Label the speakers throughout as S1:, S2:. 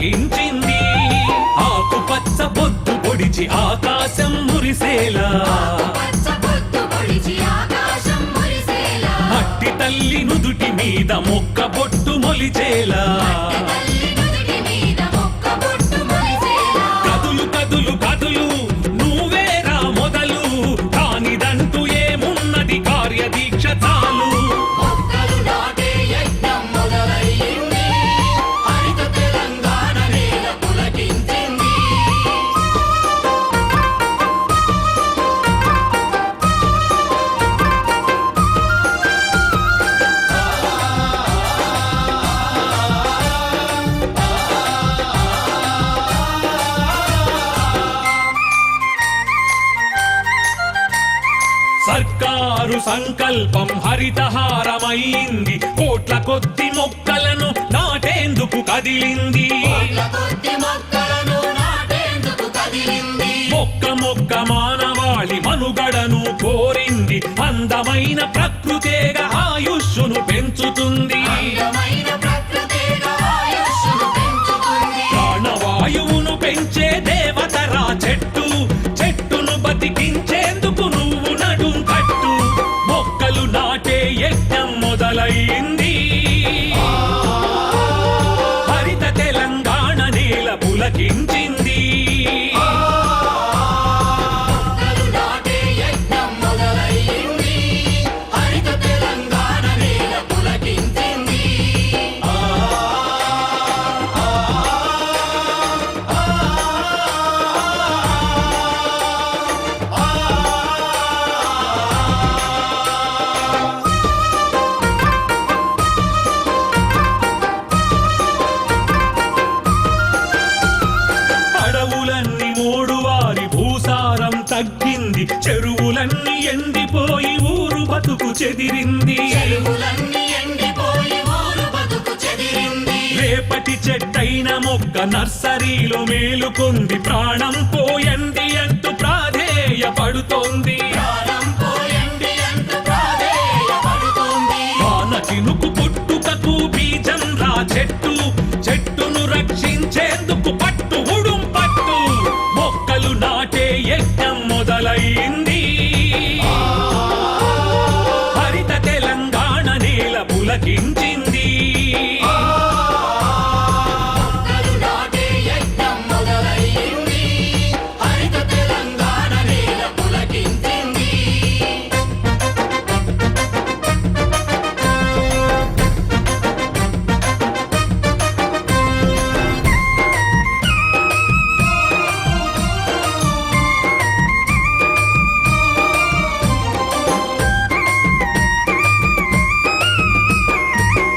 S1: పులకించింది. ఆకుపచ్చ పొద్దు పొడిచి ఆకాశం మురిసేలా, మట్టి తల్లి నుదుటి మీద మొక్క బొట్టు మొలిచేలా, కదులు కదులు కదులు నువ్వేరా మొదలు, కానిదంటూ ఏమున్నది కార్యదీక్ష చాలు. సర్కారు సంకల్పం హరితహారమైంది, కోట్ల కొద్ది మొక్కలను నాటేందుకు కదిలింది. మొక్క మొక్క మానవాళి మనుగడను కోరింది, అందమైన ప్రకృతేగా ఆయుష్ను పెంచుతుంది. ప్రాణవాయువును పెంచే దేవతరా చెట్టు, చెట్టును బతికించేందుకు నువ్వు నడుం కట్టు. మొక్కలు నాటే యజ్ఞం మొదలైంది, హరిత తెలంగాణ నేల పులకించింది. తగ్గింది, చెరువులన్నీ ఎండిపోయి ఊరు బతుకు చెదిరింది. రేపటి చెట్టైన మొక్క నర్సరీలో మేలుకొంది, ప్రాణం పోయండి అంటూ ప్రాధేయపడుతోంది. వాన చినుకు పుట్టుకకు బీజం రా చెట్టు, చెట్టును రక్షించేందుకు పట్టు ఉడుం పట్టు. మొక్కలు నాటే యజ్ఞం మొదలైంది, హరిత తెలంగాణ నేల పులకించింది.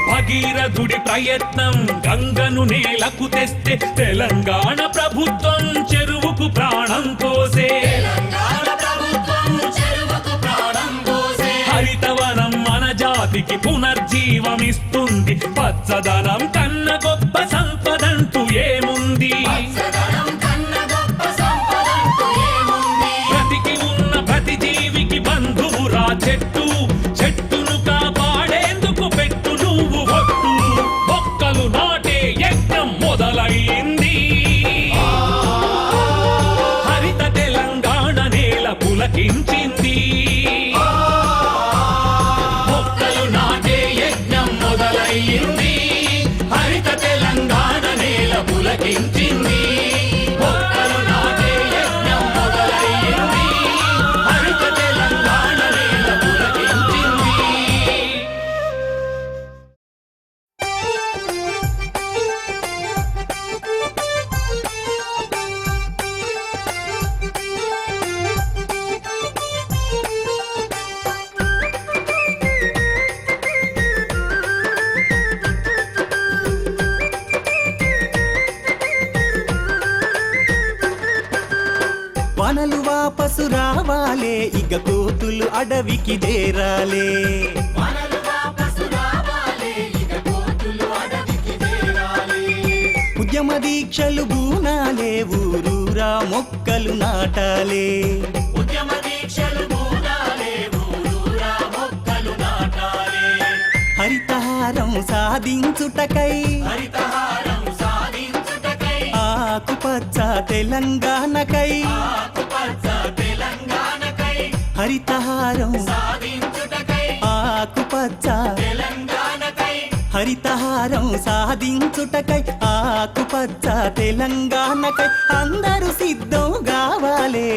S1: భగీరథుడి ప్రయత్నం గంగను నేలకు తెస్తే, తెలంగాణ ప్రభుత్వం చెరువుకు ప్రాణం పోసే. హరితవనం మన జాతికి పునర్జీవమిస్తుంది, పచ్చదనం కన్న గొప్ప సంపదంటూ ఏముంది. బ్రతికి ఉన్న ప్రతి జీవికి బంధువురా చెట్టు, చెట్టును కాపాడేందుకు పెట్టు నువ్వు ఒట్టు. మొక్కలు నాటే యజ్ఞం మొదలైంది, హరిత తెలంగాణ నేల పులకించింది. మొక్కలు నాటే యజ్ఞం మొదలైంది, హరిత తెలంగాణ నేల పులకించింది. మొక్కలు నాటే యజ్ఞం మొదలైంది, హరిత తెలంగాణ నేల పులకించింది.
S2: వానలు వాపసు రావాలే, ఇక కోతులు అడవికి చేరాలే. ఉద్యమ దీక్షలు బూనాలే, ఊరూరా మొక్కలు నాటాలే. హరితహారం సాధించుటకై ఆకుపచ్చ తెలంగాణకై
S1: ఆకుపచ్చ తెలంగాణకై
S2: హరితహారం
S1: సాధించుటకై
S2: ఆకుపచ్చ
S1: తెలంగాణకై
S2: హరితహారం సాధించుటకై ఆకుపచ్చ తెలంగాణకై అందరూ సిద్ధం కావాలే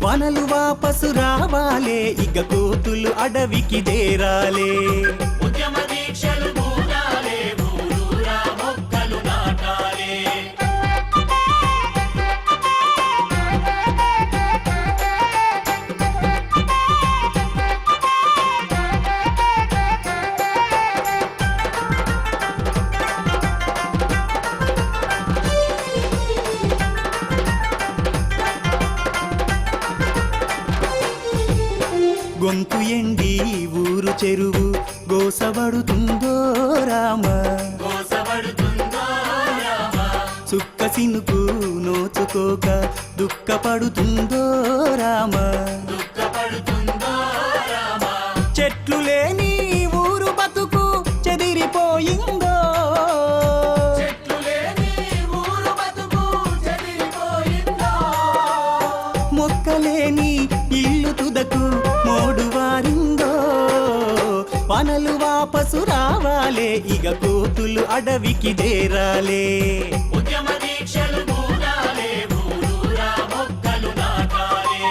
S2: వనలు వాపసు రావాలే ఇక కోతులు అడవికి చేరాలే
S1: ఉద్యమ దీక్షలు పూనాలే ఊరూరా మొక్కలు నాటాలే
S2: గొంతు ఎండి ఊరు చెరువు గోసబడుతుందో రామ
S1: కోసబడుతుందో రామ
S2: సుక్క సినుకు నోచుకోక దుఃఖపడుతుందో రామ
S1: దుఃఖపడుతుందో రామ
S2: చెట్లు లేని ఊరు బతుకు చెదిరిపోయిందో
S1: చెట్లు లేని ఊరు బతుకు చెదిరిపోయిందో
S2: మొక్కలేని ఇల్లు తుదకు మోడు వారిందో వనలు వాపసు రావాలే ఇక కోతులు అడవికి చేరాలే
S1: ఉద్యమ దీక్షలు పూనాలే ఊరూరా మొక్కలు నాటాలే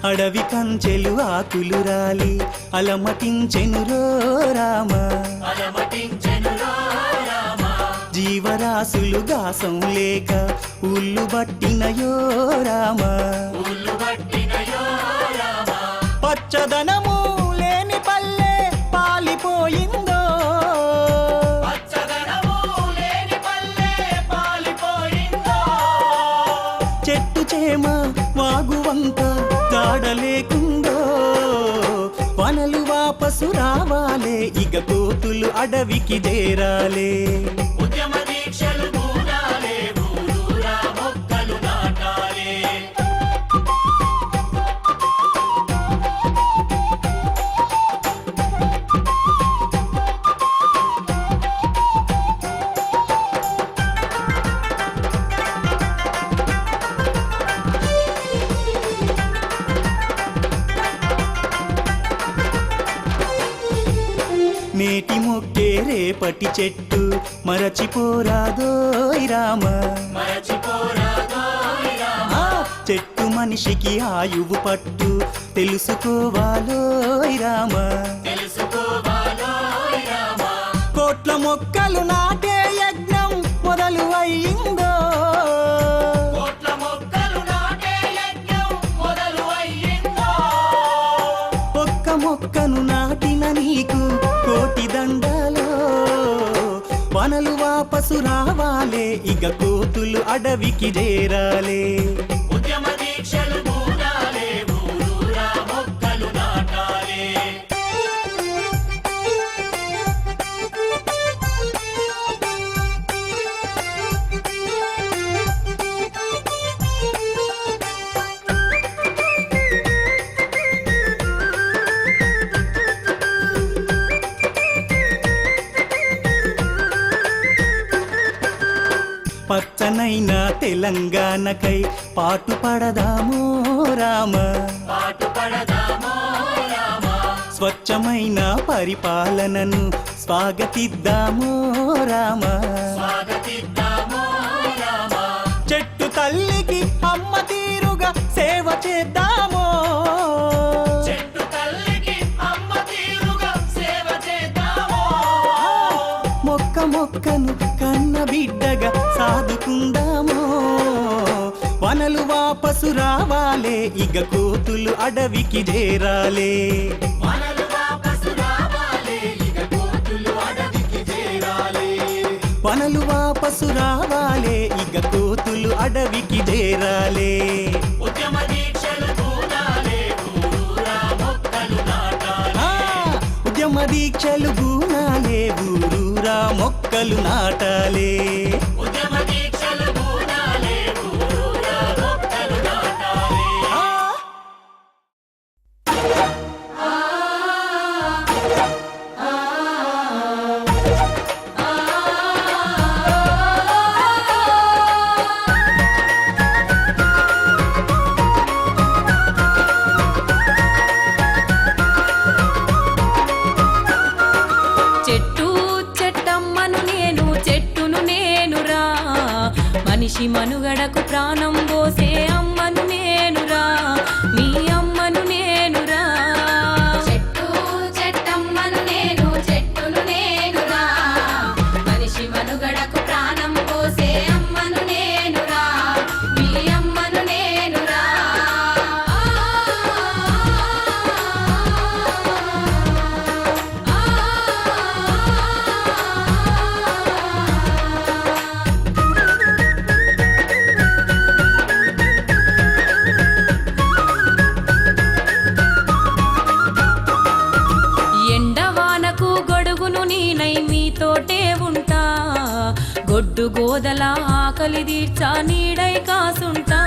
S2: అడవి కంచెలు ఆకులు రాలి అలమటించెనురో రామ
S1: అలమటించెనురో రామ
S2: జీవరాశులు గాసం లేక ఉల్లు బట్టినయో రామ
S1: ఊళ్ళు పట్టినయో రామ
S2: పచ్చదనము లేని పల్లె పాలిపోయిందో
S1: పచ్చదనము లేని పల్లె పాలిపోయిందో
S2: చెట్టు చేమ వాగు వంక జాడలేకుందో వనలు వాపసు రావాలే ఇక కోతులు అడవికి చేరాలే
S1: ఉద్యమ దీక్షలు పూనాలే ఊరూరా మొక్కలు నాటాలే
S2: నేటి మొక్కే రేపటి చెట్టు మరచిపోరాదోయ్ రామ
S1: మరచిపోరాదోయ్ రామ
S2: ఆ చెట్టు మనిషికి ఆయువు పట్టు తెలుసుకోవాలోయ్ రామ
S1: తెలుసుకోవాలోయ్ రామ
S2: కోట్ల మొక్కలు నాటే యజ్ఞం మొదలు అయ్యిందో
S1: కోట్ల మొక్కలు నాటే యజ్ఞం మొదలు అయ్యిందో
S2: ఒక్క మొక్కను నాటిన నీకు కోటి దండాలో వనలు వాపసు రావాలే ఇక కోతులు అడవికి చేరాలే
S1: ఉద్యమ దీక్షలు పూనాలే ఊరూరా మొక్కలు నాటాలే
S2: పచ్చనైన తెలంగాణకై పాటు పడదామో రామ
S1: పాటుపడదామో రామ
S2: స్వచ్ఛమైన పరిపాలనను స్వాగతిద్దామో రామ
S1: స్వాగతిద్దామో రామ
S2: చెట్టు తల్లికి అమ్మ తీరుగా సేవ చేద్దామో
S1: చెట్టు తల్లికి అమ్మ తీరుగా సేవ చేద్దామో
S2: మొక్క మొక్కను కన్న బిడ్డగా సాదుకుందామో వనలు వాపసు రావాలే ఇక కోతులు అడవికి చేరాలే
S1: వనలు వాపసు రావాలే ఇక కోతులు అడవికి చేరాలే
S2: వనలు వాపసు రావాలే ఇక కోతులు అడవికి చేరాలే
S1: ఉద్యమ దీక్షలు పూనాలే ఊరూరా మొక్కలు నాటాలే
S2: ఉద్యమ దీక్షలు బూనాలే ఊరూరా మొక్కలు నాటాలే
S1: ఉద్యమ దీక్షలు బూనాలే ఊరూరా మొక్కలు నాటాలే.
S3: చెట్టు చెట్టమ్మను నేను చెట్టును నేనురా మనిషి మనుగడకు ప్రాణం పోసే అమ్మను నేనురా మీ అమ్మను నేనురా చెట్టు చెట్టమ్మను నేను చెట్టును నేనురా మనిషి మనుగడకు ప్రాణం పోసే అమ్మను నేనురా మీ అమ్మను నేనురా ఎండవానకు గొడుగును నీనై మీతోటే ఉంటా గొడ్డు గోదల ఆకలి తీర్చా నీడై కాసుంటా